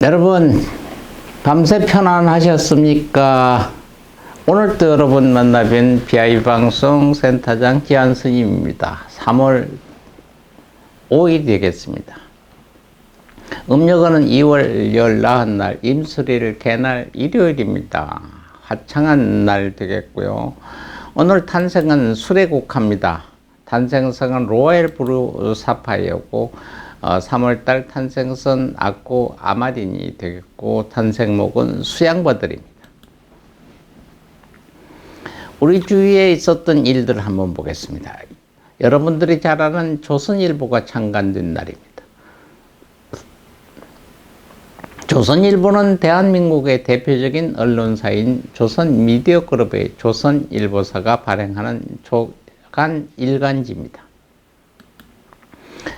여러분, 밤새 편안하셨습니까? 오늘도 여러분 만나뵌 BI방송 센터장 기한스님입니다. 3월 5일 되겠습니다. 음력은 2월 14날 임수일 개날 일요일입니다. 화창한 날 되겠고요. 오늘 탄생은 수레국화입니다. 탄생성은 로얄 브루 사파이어고 3월달 탄생선 악고 아마린이 되겠고 탄생목은 수양버들입니다. 우리 주위에 있었던 일들을 한번 보겠습니다. 여러분들이 잘 아는 조선일보가 창간된 날입니다. 조선일보는 대한민국의 대표적인 언론사인 조선미디어그룹의 조선일보사가 발행하는 조간 일간지입니다.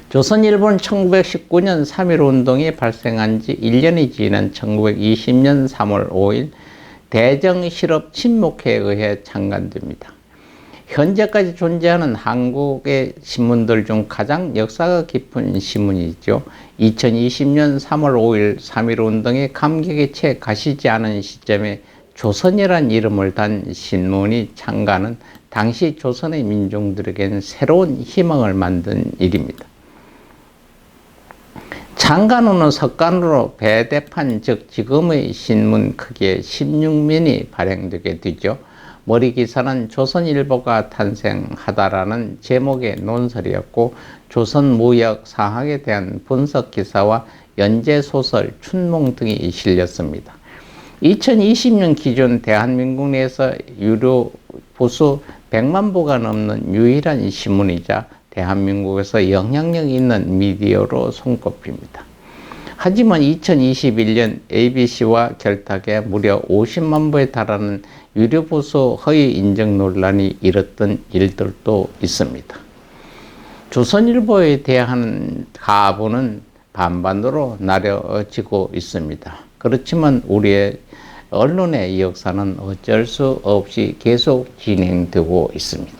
조선일보는 1919년 3.1운동이 발생한 지 1년이 지난 1920년 3월 5일 대정실업 친목회에 의해 창간됩니다. 현재까지 존재하는 한국의 신문들 중 가장 역사가 깊은 신문이죠. 2020년 3월 5일 3.1운동의 감격에 채 가시지 않은 시점에 조선이란 이름을 단 신문이 창간은 당시 조선의 민중들에게는 새로운 희망을 만든 일입니다. 창간 후는 석간으로 배대판 즉 지금의 신문 크기의 16면이 발행되게 되죠. 머리 기사는 조선일보가 탄생하다라는 제목의 논설이었고 조선 무역 상황에 대한 분석 기사와 연재 소설 춘몽 등이 실렸습니다. 2020년 기준 대한민국 내에서 유료 부수 100만 부가 넘는 유일한 신문이자 대한민국에서 영향력 있는 미디어로 손꼽힙니다. 하지만 2021년 ABC와 결탁해 무려 50만 부에 달하는 유료부수 허위 인정 논란이 일었던 일들도 있습니다. 조선일보에 대한 가부는 반반으로 나뉘어지고 있습니다. 그렇지만 우리의 언론의 역사는 어쩔 수 없이 계속 진행되고 있습니다.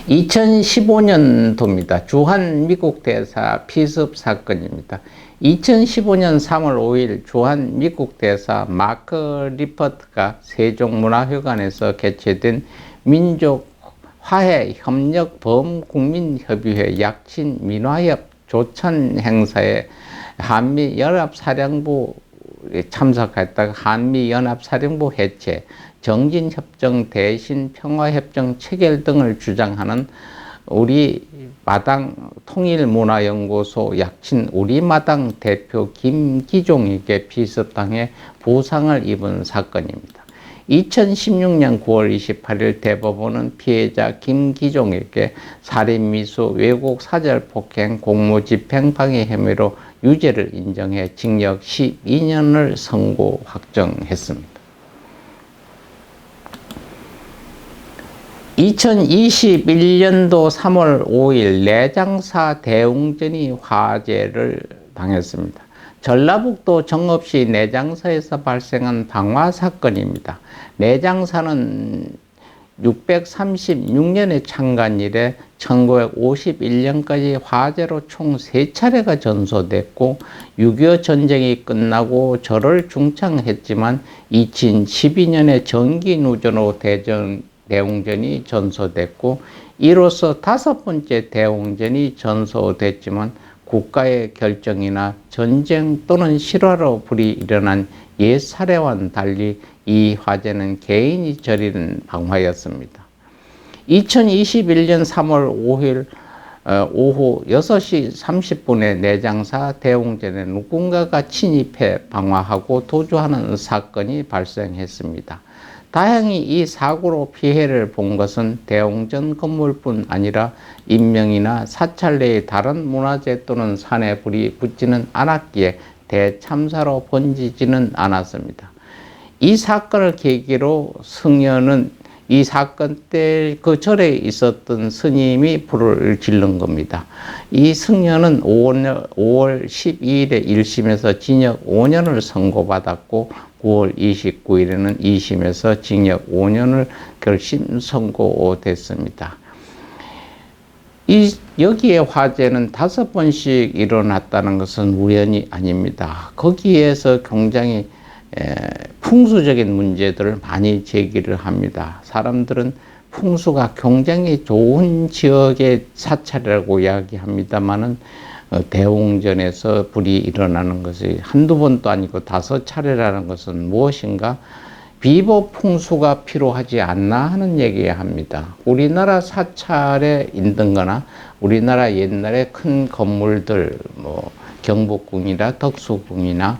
2015년도입니다. 주한 미국 대사 피습 사건입니다. 2015년 3월 5일 주한 미국 대사 마크 리퍼트가 세종문화회관에서 개최된 민족 화해 협력 범국민협의회 약친 민화협 조천 행사에 한미연합사령부에 참석했다가 한미연합사령부 해체, 정진협정 대신 평화협정 체결 등을 주장하는 우리 마당 통일문화연구소 약친 우리마당 대표 김기종에게 피습당해 부상을 입은 사건입니다. 2016년 9월 28일 대법원은 피해자 김기종에게 살인미수, 왜곡 사절폭행, 공무집행방해 혐의로 유죄를 인정해 징역 12년을 선고 확정했습니다. 2021년도 3월 5일 내장사 대웅전이 화재를 당했습니다. 전라북도 정읍시 내장사에서 발생한 방화 사건입니다. 내장사는 636년에 창간 이래 1951년까지 화재로 총 3차례가 전소됐고 6.25 전쟁이 끝나고 절을 중창했지만 2012년에 전기누전으로 대웅전이 전소됐고 이로써 5번째 대웅전이 전소됐지만 국가의 결정이나 전쟁 또는 실화로 불이 일어난 옛 사례와는 달리 이 화재는 개인이 저지른 방화였습니다. 2021년 3월 5일 오후 6시 30분에 내장사 대웅전에 누군가가 침입해 방화하고 도주하는 사건이 발생했습니다. 다행히 이 사고로 피해를 본 것은 대웅전 건물뿐 아니라 인명이나 사찰 내의 다른 문화재 또는 산에 불이 붙지는 않았기에 대참사로 번지지는 않았습니다. 이 사건을 계기로 승려는 이 사건 때 그 절에 있었던 스님이 불을 지른 겁니다. 이 승려는 5월 12일에 1심에서 징역 5년을 선고받았고 9월 29일에는 2심에서 징역 5년을 결심 선고됐습니다. 여기에 화재는 5번씩 일어났다는 것은 우연이 아닙니다. 거기에서 굉장히 풍수적인 문제들을 많이 제기를 합니다. 사람들은 풍수가 굉장히 좋은 지역의 사찰이라고 이야기합니다만은 대웅전에서 불이 일어나는 것이 한두 번도 아니고 5차례라는 것은 무엇인가? 비보 풍수가 필요하지 않나 하는 얘기야 합니다. 우리나라 사찰에 있는 거나 우리나라 옛날에 큰 건물들 뭐 경복궁이나 덕수궁이나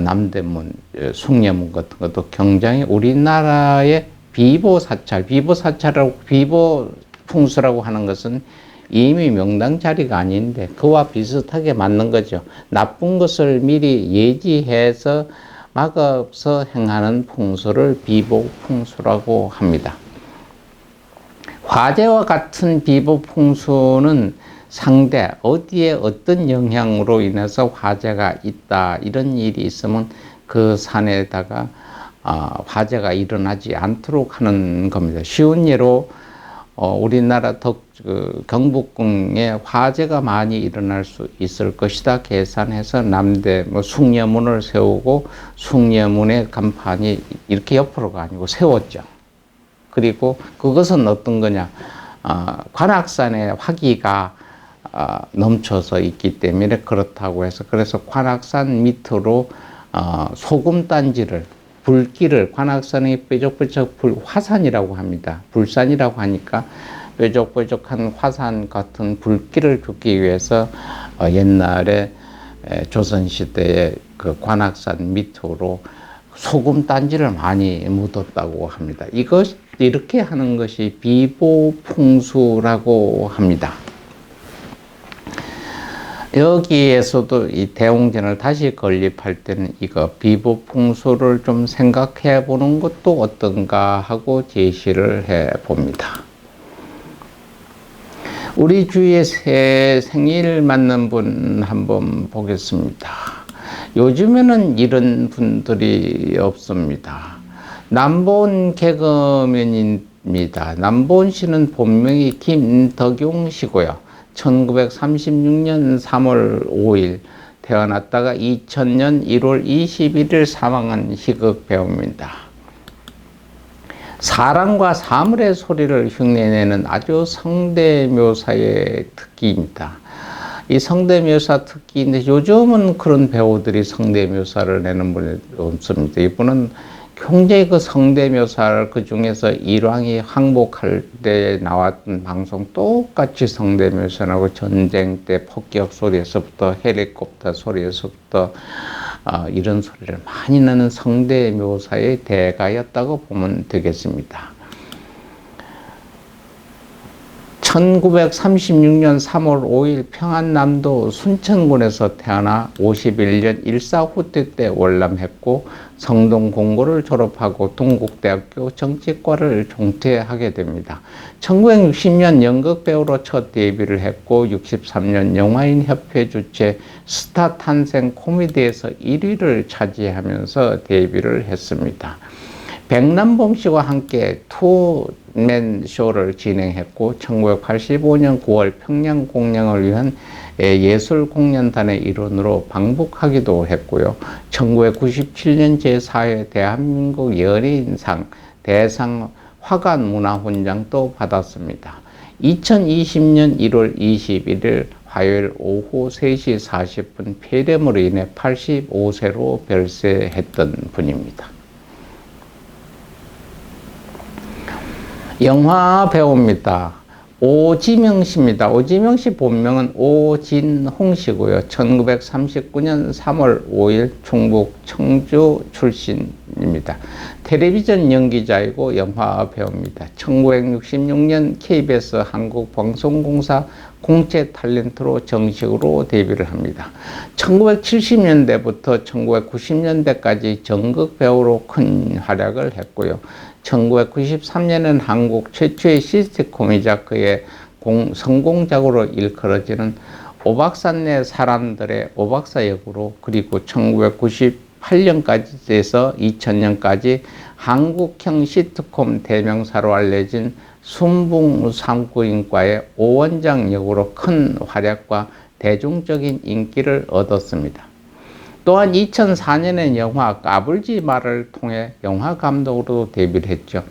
남대문, 숭례문 같은 것도 굉장히 우리나라의 비보 사찰이라고 비보 풍수라고 하는 것은 이미 명당 자리가 아닌데 그와 비슷하게 맞는 거죠. 나쁜 것을 미리 예지해서 막아서 행하는 풍수를 비보 풍수라고 합니다. 화재와 같은 비보 풍수는 상대 어디에 어떤 영향으로 인해서 화재가 있다 이런 일이 있으면 그 산에다가 화재가 일어나지 않도록 하는 겁니다. 쉬운 예로 우리나라 경복궁에 화재가 많이 일어날 수 있을 것이다 계산해서 남대 숭례문을 세우고 숭례문의 간판이 이렇게 옆으로가 아니고 세웠죠. 그리고 그것은 어떤 거냐? 관악산에 화기가 넘쳐서 있기 때문에 그렇다고 해서 그래서 관악산 밑으로 소금단지를 불길을 관악산의 뾰족뾰족 화산이라고 합니다. 불산이라고 하니까 뾰족뾰족한 화산 같은 불길을 주기 위해서 옛날에 조선시대에 그 관악산 밑으로 소금단지를 많이 묻었다고 합니다. 이렇게 하는 것이 비보풍수라고 합니다. 여기에서도 이 대웅전을 다시 건립할 때는 이거 비보풍수를 좀 생각해 보는 것도 어떤가 하고 제시를 해 봅니다. 우리 주위에 새 생일 맞는 분 한번 보겠습니다. 요즘에는 이런 분들이 없습니다. 남보은 개그맨입니다. 남보은 씨는 본명이 김덕용 씨고요. 1936년 3월 5일 태어났다가 2000년 1월 21일 사망한 희극 배우입니다. 사랑과 사물의 소리를 흉내내는 아주 성대묘사의 특기입니다. 이 성대묘사 특기인데 요즘은 그런 배우들이 성대묘사를 내는 분이 없습니다. 이분은 굉장히 그 성대묘사를 그 중에서 일왕이 항복할 때 나왔던 방송 똑같이 성대묘사하고 전쟁 때 폭격 소리에서부터 헬리콥터 소리에서부터 이런 소리를 많이 내는 성대묘사의 대가였다고 보면 되겠습니다. 1936년 3월 5일 평안남도 순천군에서 태어나 51년 일사후퇴 때 월남했고 성동공고를 졸업하고 동국대학교 정치과를 종퇴하게 됩니다. 1960년 연극배우로 첫 데뷔를 했고 63년 영화인협회 주최 스타 탄생 코미디에서 1위를 차지하면서 데뷔를 했습니다. 백남봉 씨와 함께 투맨 쇼를 진행했고 1985년 9월 평양 공연을 위한 예술공연단의 일원으로 방북하기도 했고요. 1997년 제4회 대한민국 연예인상 대상 화관문화훈장도 받았습니다. 2020년 1월 21일 화요일 오후 3시 40분 폐렴으로 인해 85세로 별세했던 분입니다. 영화 배우입니다. 오지명 씨입니다. 오지명 씨 본명은 오진홍 씨고요. 1939년 3월 5일 충북 청주 출신입니다. 텔레비전 연기자이고 영화 배우입니다. 1966년 KBS 한국방송공사 공채 탤런트로 정식으로 데뷔를 합니다. 1970년대부터 1990년대까지 전극 배우로 큰 활약을 했고요. 1993년에는 한국 최초의 시트콤이자 그의 성공작으로 일컬어지는 오박산 내 사람들의 오박사 역으로 그리고 1998년까지 돼서 2000년까지 한국형 시트콤 대명사로 알려진 순붕3구인과의 오원장 역으로 큰 활약과 대중적인 인기를 얻었습니다. 또한 2004년엔 영화 까불지 마를 통해 영화 감독으로 데뷔를 했죠.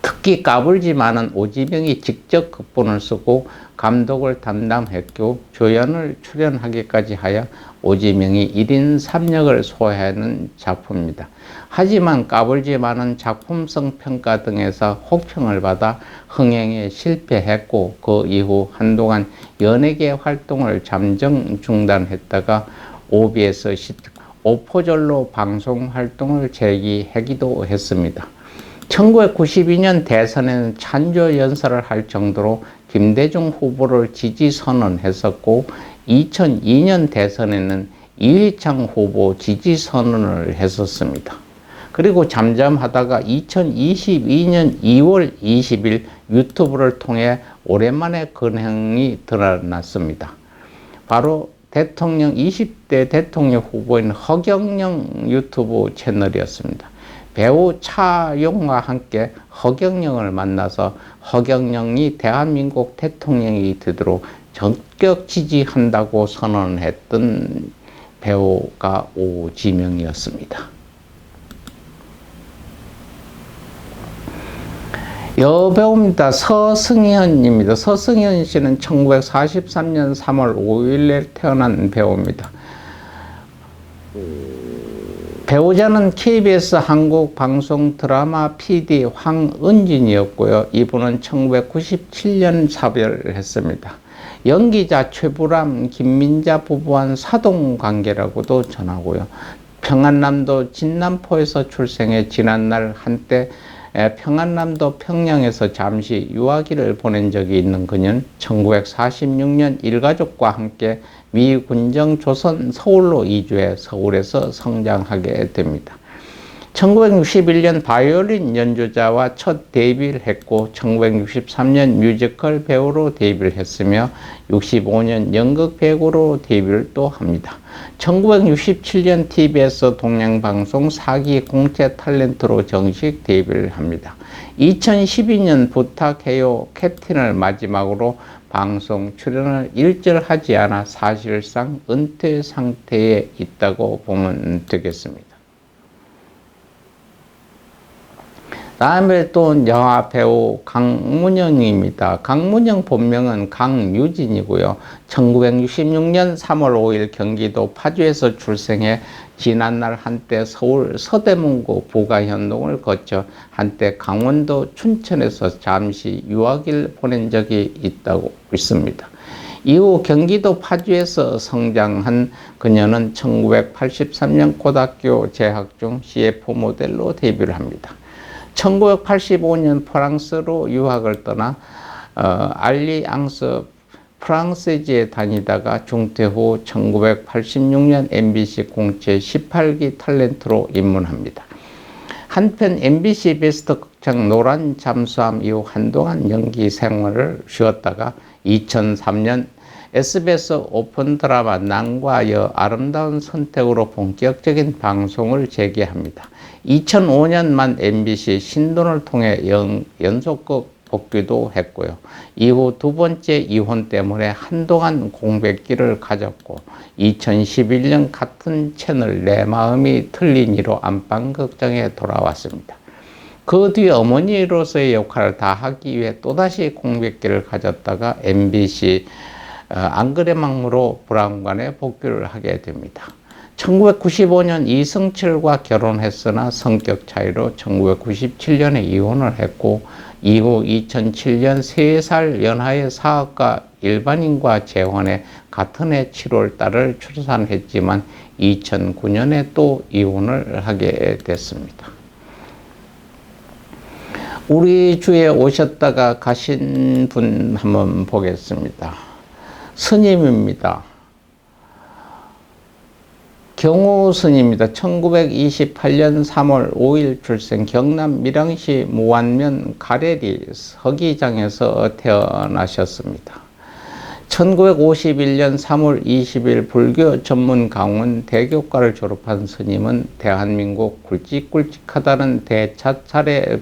특히 까불지 마는 오지명이 직접 극본을 쓰고 감독을 담당했고 조연을 출연하기까지 하여 오지명이 1인 3역을 소화하는 작품입니다. 하지만 까불지 마는 작품성 평가 등에서 혹평을 받아 흥행에 실패했고 그 이후 한동안 연예계 활동을 잠정 중단했다가 OBS 시트콤 오포졸로 방송 활동을 재개하기도 했습니다. 1992년 대선에는 찬조 연설을 할 정도로 김대중 후보를 지지 선언했었고 2002년 대선에는 이회창 후보 지지 선언을 했었습니다. 그리고 잠잠하다가 2022년 2월 20일 유튜브를 통해 오랜만에 근황이 드러났습니다. 바로 대통령 20대 대통령 후보인 허경영 유튜브 채널이었습니다. 배우 차용과 함께 허경영을 만나서 허경영이 대한민국 대통령이 되도록 전격 지지한다고 선언했던 배우가 오지명이었습니다. 여배우입니다. 서승현입니다. 서승현 씨는 1943년 3월 5일에 태어난 배우입니다. 배우자는 KBS 한국방송 드라마 PD 황은진이었고요. 이분은 1997년 사별을 했습니다. 연기자 최불암, 김민자 부부와는 사돈관계라고도 전하고요. 평안남도 진남포에서 출생해 지난날 한때 평안남도 평양에서 잠시 유아기를 보낸 적이 있는 그녀는 1946년 일가족과 함께 미 군정 조선 서울로 이주해 서울에서 성장하게 됩니다. 1961년 바이올린 연주자와 첫 데뷔를 했고 1963년 뮤지컬 배우로 데뷔를 했으며 65년 연극 배우로 데뷔를 또 합니다. 1967년 TBS 동양방송 4기 공채 탤런트로 정식 데뷔를 합니다. 2012년 부탁해요 캡틴을 마지막으로 방송 출연을 일절하지 않아 사실상 은퇴 상태에 있다고 보면 되겠습니다. 다음에 또 영화 배우 강문영입니다. 강문영 본명은 강유진이고요. 1966년 3월 5일 경기도 파주에서 출생해 지난날 한때 서울 서대문구 부가현동을 거쳐 한때 강원도 춘천에서 잠시 유학을 보낸 적이 있다고 있습니다. 이후 경기도 파주에서 성장한 그녀는 1983년 고등학교 재학 중 CF 모델로 데뷔를 합니다. 1985년 프랑스로 유학을 떠나 알리앙스 프랑세지에 다니다가 중퇴 후 1986년 MBC 공채 18기 탤런트로 입문합니다. 한편 MBC 베스트 극장 노란 잠수함 이후 한동안 연기 생활을 쉬었다가 2003년 SBS 오픈 드라마 남과 여 아름다운 선택으로 본격적인 방송을 재개합니다. 2005년만 MBC 신돈을 통해 연속극 복귀도 했고요. 이후 두 번째 이혼 때문에 한동안 공백기를 가졌고 2011년 같은 채널 내 마음이 틀린 이로 안방극장에 돌아왔습니다. 그 뒤 어머니로서의 역할을 다하기 위해 또다시 공백기를 가졌다가 MBC 안그래망으로 브라운관에 복귀를 하게 됩니다. 1995년 이승철과 결혼했으나 성격 차이로 1997년에 이혼을 했고 이후 2007년 3살 연하의 사업가 일반인과 재혼해 같은 해 7월 딸을 출산했지만 2009년에 또 이혼을 하게 됐습니다. 우리 주에 오셨다가 가신 분 한번 보겠습니다. 스님입니다. 경호 스님입니다. 1928년 3월 5일 출생, 경남 밀양시 무안면 가래리 서기장에서 태어나셨습니다. 1951년 3월 20일 불교 전문 강원 대교과를 졸업한 스님은 대한민국 굵직굵직하다는 대차차례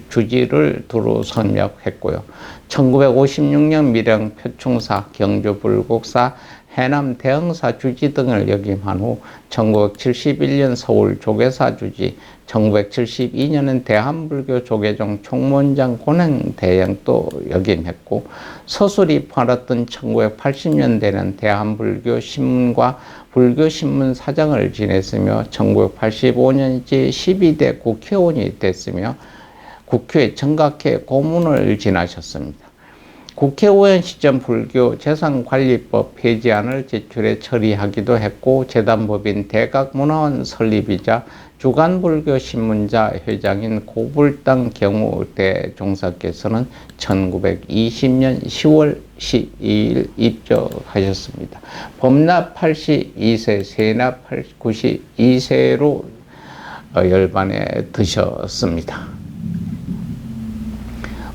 주지를 두루 선역했고요. 1956년 밀양 표충사, 경주 불국사, 해남 대흥사 주지 등을 역임한 후 1971년 서울 조계사 주지, 1972년은 대한불교 조계종 총무원장 권행 대행도 역임했고, 서술이 팔았던 1980년대는 대한불교 신문과 불교신문 사장을 지냈으며 1985년째 12대 국회의원이 됐으며 국회 정각회 고문을 지나셨습니다. 국회의원 시점 불교 재산관리법 폐지안을 제출해 처리하기도 했고, 재단법인 대각문화원 설립이자 주간불교신문자 회장인 고불당 경우대 종사께서는 1920년 10월 12일 입적하셨습니다. 범납 82세, 세납 92세로 열반에 드셨습니다.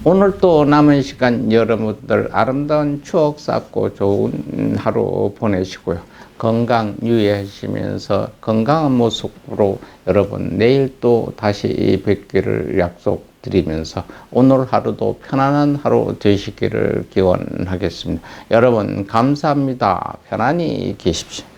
오늘 또 남은 시간 여러분들 아름다운 추억 쌓고 좋은 하루 보내시고요. 건강 유의하시면서 건강한 모습으로 여러분 내일 또 다시 뵙기를 약속드리면서 오늘 하루도 편안한 하루 되시기를 기원하겠습니다. 여러분 감사합니다. 편안히 계십시오.